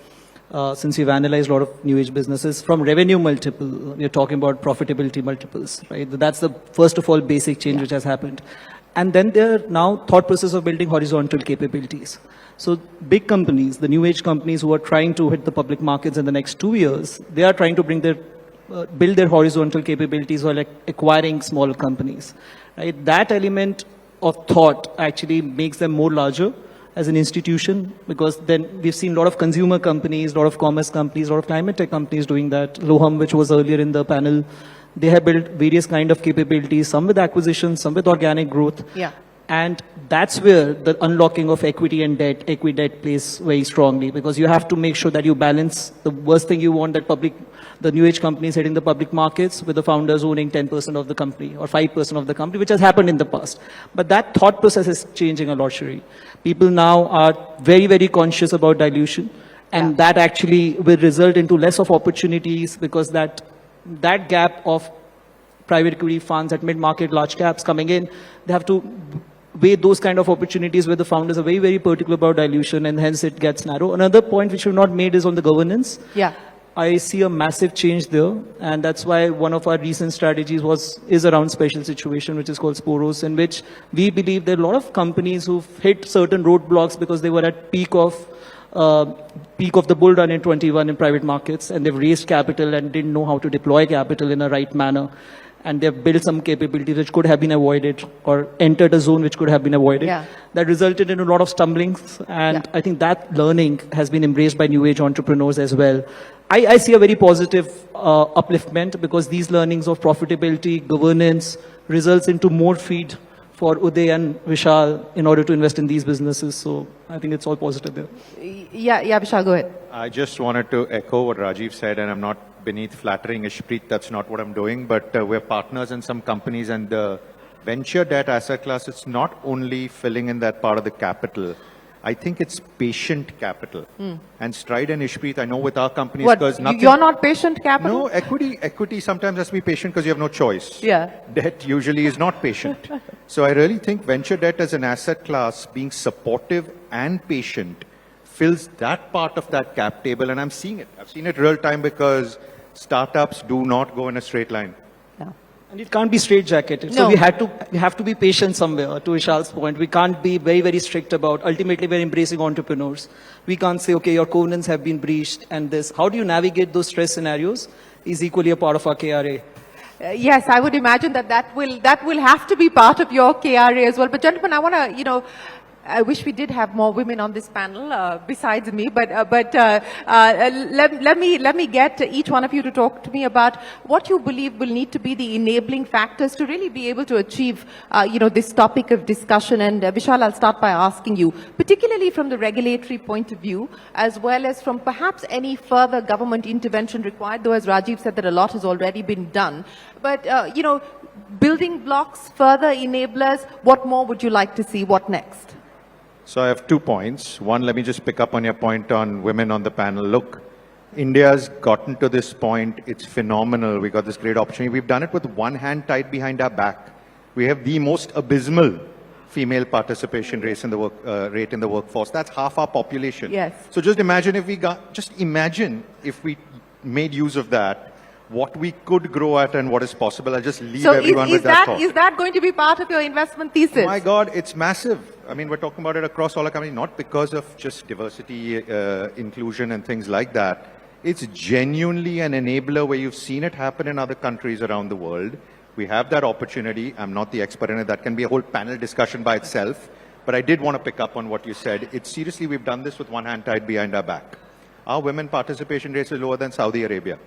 since we've analyzed a lot of new age businesses, from revenue multiple, we're talking about profitability multiples, right? That's the first of all basic change which has happened. And then there are now thought process of building horizontal capabilities. So big companies, the new age companies who are trying to hit the public markets in the next 2 years, they are trying to build their horizontal capabilities while acquiring smaller companies, right? That element of thought actually makes them more larger as an institution, because then we've seen a lot of consumer companies, a lot of commerce companies, a lot of climate tech companies doing that. Loham, which was earlier in the panel, They have built various kind of capabilities, some with acquisitions, some with organic growth. Yeah. And that's where the unlocking of equity and debt, equity debt plays very strongly, because you have to make sure that you balance the worst thing you want, that the new age companies hitting the public markets with the founders owning 10% of the company or 5% of the company, which has happened in the past. But that thought process is changing a lot, Shereen. People now are very, very conscious about dilution, and that actually will result into less of opportunities, because that gap of private equity funds at mid-market, large caps coming in, they have to weigh those kind of opportunities where the founders are very, very particular about dilution, and hence it gets narrow. Another point which we've not made is on the governance. Yeah. I see a massive change there, and that's why one of our recent strategies is around special situation, which is called Sporos, in which we believe there are a lot of companies who've hit certain roadblocks because they were at peak of the bull run in 21 in private markets, and they've raised capital and didn't know how to deploy capital in a right manner. And they've built some capabilities which could have been avoided, or entered a zone which could have been avoided. Yeah. That resulted in a lot of stumblings. And I think that learning has been embraced by new age entrepreneurs as well. I see a very positive upliftment, because these learnings of profitability, governance, results into more feed for Udai and Vishal in order to invest in these businesses. So I think it's all positive there. Yeah, Vishal, go ahead. I just wanted to echo what Rajiv said, and I'm not beneath flattering Ishpreet, that's not what I'm doing, but we're partners in some companies, and the venture debt asset class, it's not only filling in that part of the capital. I think it's patient capital. And Stride and Ishpreet, I know with our companies, because nothing... You're not patient capital? No, equity sometimes has to be patient because you have no choice. Yeah. Debt usually is not patient. So I really think venture debt as an asset class, being supportive and patient, fills that part of that cap table, and I'm seeing it. I've seen it real time, because startups do not go in a straight line. Yeah. And it can't be straitjacketed. No. So we have to be patient somewhere, to Vishal's point. We can't be very, very strict about, ultimately we're embracing entrepreneurs. We can't say, okay, your covenants have been breached and this. How do you navigate those stress scenarios is equally a part of our KRA. Yes, I would imagine that will have to be part of your KRA as well. But gentlemen, I want to, I wish we did have more women on this panel besides me, but let me get each one of you to talk to me about what you believe will need to be the enabling factors to really be able to achieve, this topic of discussion. And Vishal, I'll start by asking you, particularly from the regulatory point of view, as well as from perhaps any further government intervention required, though as Rajiv said that a lot has already been done. But, building blocks, further enablers, what more would you like to see? What next? So I have 2 points. One, let me just pick up on your point on women on the panel. Look, India's gotten to this point. It's phenomenal. We got this great opportunity. We've done it with one hand tied behind our back. We have the most abysmal female participation rate in the workforce. That's half our population. Yes. So just imagine if we made use of that, what we could grow at and what is possible. I'll just leave everyone with that thought. Is that going to be part of your investment thesis? Oh my God, it's massive. I mean, we're talking about it across all our companies, not because of just diversity, inclusion and things like that. It's genuinely an enabler where you've seen it happen in other countries around the world. We have that opportunity. I'm not the expert in it. That can be a whole panel discussion by itself. But I did want to pick up on what you said. It's seriously, we've done this with one hand tied behind our back. Our women participation rates is lower than Saudi Arabia.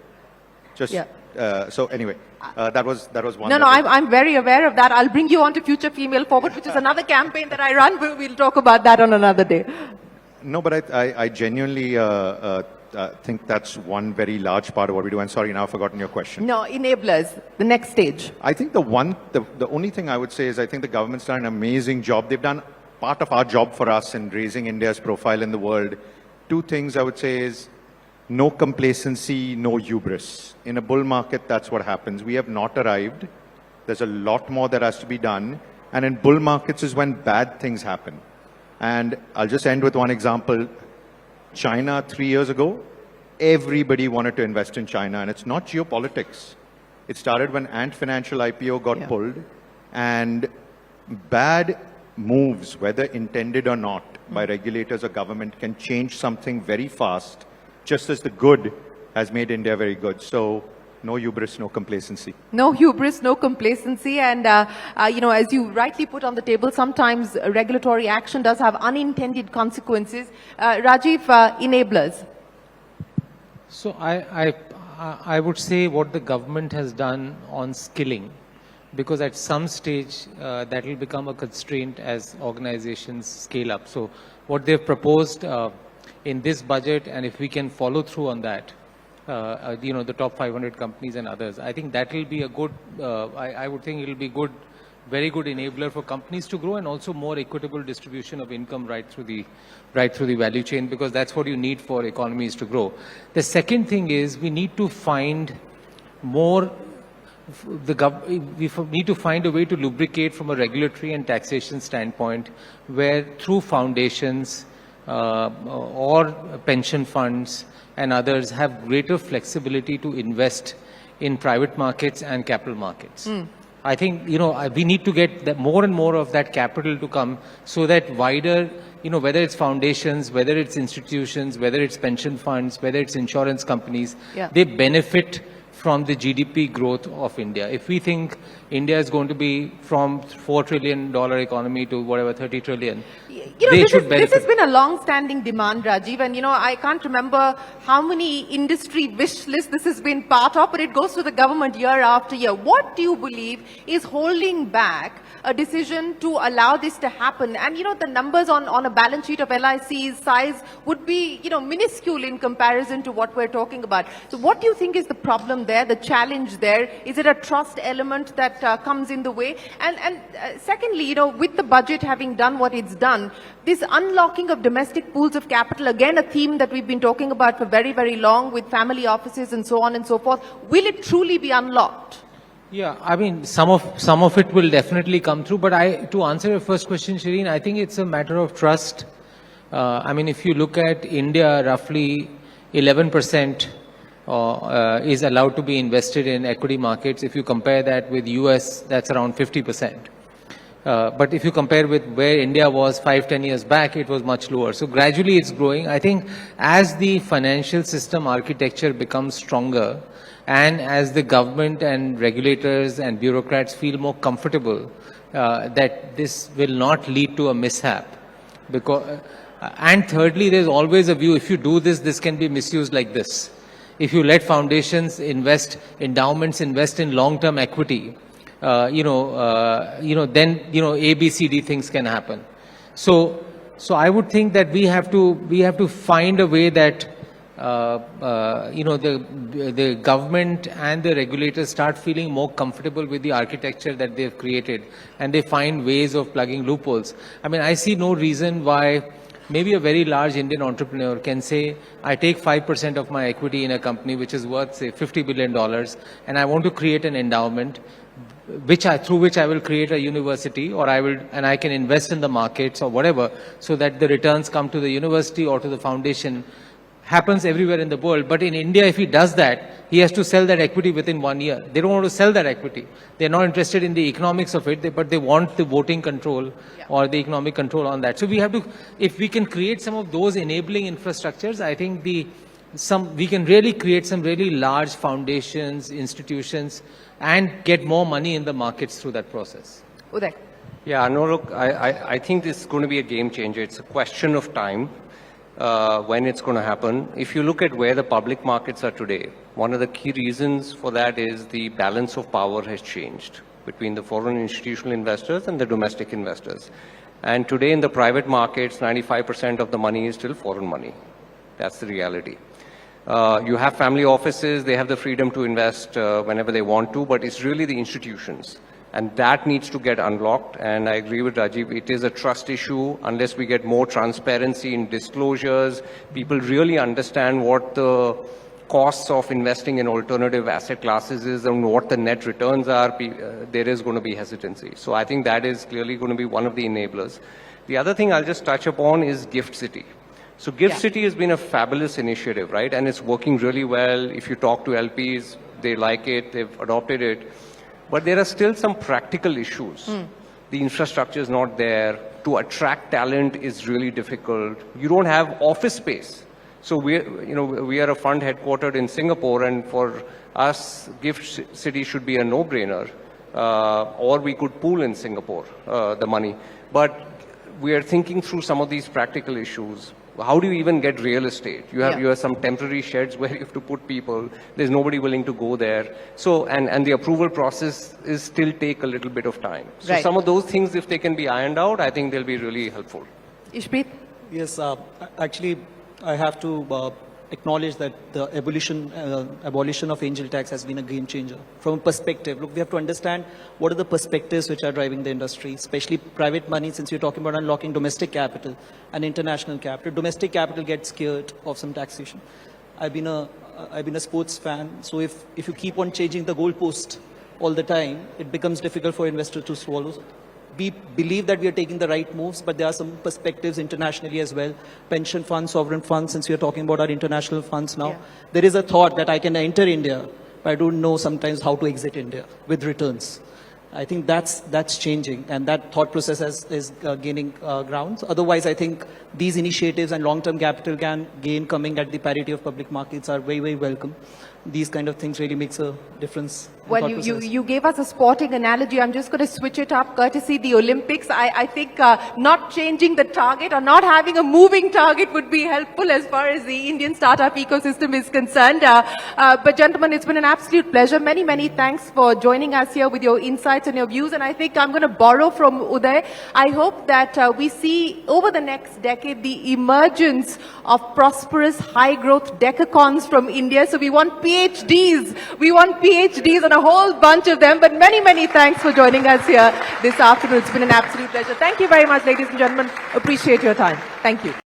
So anyway, that was one. No, I'm very aware of that. I'll bring you on to Future Female Forward, which is another campaign that I run. We'll talk about that on another day. No, but I genuinely think that's one very large part of what we do. And sorry, now I've forgotten your question. No, enablers, the next stage. I think the only thing I would say is I think the government's done an amazing job. They've done part of our job for us in raising India's profile in the world. 2 things I would say is, no complacency, no hubris. In a bull market, that's what happens. We have not arrived. There's a lot more that has to be done. And in bull markets is when bad things happen. And I'll just end with one example. China, 3 years ago, everybody wanted to invest in China. And it's not geopolitics. It started when Ant Financial IPO got pulled. And bad moves, whether intended or not, by regulators or government can change something very fast, just as the good has made India very good. So no hubris, no complacency. No hubris, no complacency. And, as you rightly put on the table, sometimes regulatory action does have unintended consequences. Rajiv, enablers. So I I would say what the government has done on skilling, because at some stage that will become a constraint as organizations scale up. So what they've proposed in this budget, and if we can follow through on that, the top 500 companies and others, I think that will be a good, I would think it will be good, very good enabler for companies to grow, and also more equitable distribution of income right through the value chain, because that's what you need for economies to grow. The second thing is we need to find more, we need to find a way to lubricate from a regulatory and taxation standpoint, where through foundations or pension funds and others have greater flexibility to invest in private markets and capital markets. I think, we need to get more and more of that capital to come, so that wider, whether it's foundations, whether it's institutions, whether it's pension funds, whether it's insurance companies, they benefit from the GDP growth of India. If we think India is going to be from $4 trillion economy to whatever, 30 trillion, they should benefit. This has been a long-standing demand, Rajiv, and I can't remember how many industry wish lists this has been part of, but it goes to the government year after year. What do you believe is holding back a decision to allow this to happen? And the numbers on a balance sheet of LIC's size would be minuscule in comparison to what we're talking about. So what do you think is the problem there, the challenge there? Is it a trust element that comes in the way? And secondly, with the budget having done what it's done, this unlocking of domestic pools of capital, again a theme that we've been talking about for very, very long, with family offices and so on and so forth, will it truly be unlocked? Yeah, I mean, some of it will definitely come through, but to answer your first question, Shereen, I think it's a matter of trust. I mean, if you look at India, roughly 11% is allowed to be invested in equity markets. If you compare that with US, that's around 50%. But if you compare with where India was 5-10 years back, it was much lower. So gradually it's growing. I think as the financial system architecture becomes stronger, and as the government and regulators and bureaucrats feel more comfortable that this will not lead to a mishap. And thirdly, there's always a view, if you do this, this can be misused like this. If you let foundations invest, endowments invest in long-term equity, then A, B, C, D things can happen. So I would think that we have to find a way that the government and the regulators start feeling more comfortable with the architecture that they've created, and they find ways of plugging loopholes. I mean, I see no reason why maybe a very large Indian entrepreneur can say, I take 5% of my equity in a company which is worth, say, $50 billion, and I want to create an endowment through which I will create a university, or I can invest in the markets or whatever, so that the returns come to the university or to the foundation. Happens everywhere in the world, but in India, if he does that, he has to sell that equity within 1 year. They don't want to sell that equity. They're not interested in the economics of it, but they want the voting control or the economic control on that. So we have to, if we can create some of those enabling infrastructures, I think we can really create some really large foundations, institutions, and get more money in the markets through that process. Udai. Yeah, no, look, I think this is going to be a game changer. It's a question of time. When it's going to happen. If you look at where the public markets are today, one of the key reasons for that is the balance of power has changed between the foreign institutional investors and the domestic investors. And today in the private markets, 95% of the money is still foreign money. That's the reality. You have family offices, they have the freedom to invest whenever they want to, but it's really the institutions. And that needs to get unlocked. And I agree with Rajiv, it is a trust issue. Unless we get more transparency in disclosures, people really understand what the costs of investing in alternative asset classes is and what the net returns are, there is going to be hesitancy. So I think that is clearly going to be one of the enablers. The other thing I'll just touch upon is Gift City. So Gift City has been a fabulous initiative, right? And it's working really well. If you talk to LPs, they like it, they've adopted it. But there are still some practical issues. The infrastructure is not there. To attract talent is really difficult. You don't have office space. So we are a fund headquartered in Singapore, and for us, Gift City should be a no-brainer. Or we could pool in Singapore the money. But we are thinking through some of these practical issues. How do you even get real estate? You have, Yeah. you have some temporary sheds where you have to put people. There's nobody willing to go there. So, and the approval process is still take a little bit of time. So Right. some of those things, if they can be ironed out, I think they'll be really helpful. Ishpreet? Yes, actually, I have to acknowledge that the abolition of angel tax has been a game changer. From a perspective, look, we have to understand what are the perspectives which are driving the industry, especially private money, since you're talking about unlocking domestic capital and international capital. Domestic capital gets scared of some taxation. I've been a sports fan, so if you keep on changing the goalpost all the time, it becomes difficult for investors to swallow. We believe that we are taking the right moves, but there are some perspectives internationally as well. Pension funds, sovereign funds, since we are talking about our international funds now. Yeah. There is a thought that I can enter India, but I don't know sometimes how to exit India with returns. I think that's changing, and that thought process is gaining grounds. Otherwise, I think these initiatives and long-term capital gain coming at the parity of public markets are very, very welcome. These kind of things really makes a difference. in Well, thought you process. you gave us a sporting analogy. I'm just going to switch it up, courtesy the Olympics. I think not changing the target or not having a moving target would be helpful as far as the Indian startup ecosystem is concerned. But gentlemen, it's been an absolute pleasure. Many, many thanks for joining us here with your insights and your views. And I think I'm going to borrow from Udai. I hope that we see over the next decade the emergence of prosperous, high-growth decacons from India. So we want PhDs. We want PhDs and a whole bunch of them. But many, many thanks for joining us here this afternoon. It's been an absolute pleasure. Thank you very much, ladies and gentlemen. Appreciate your time. Thank you.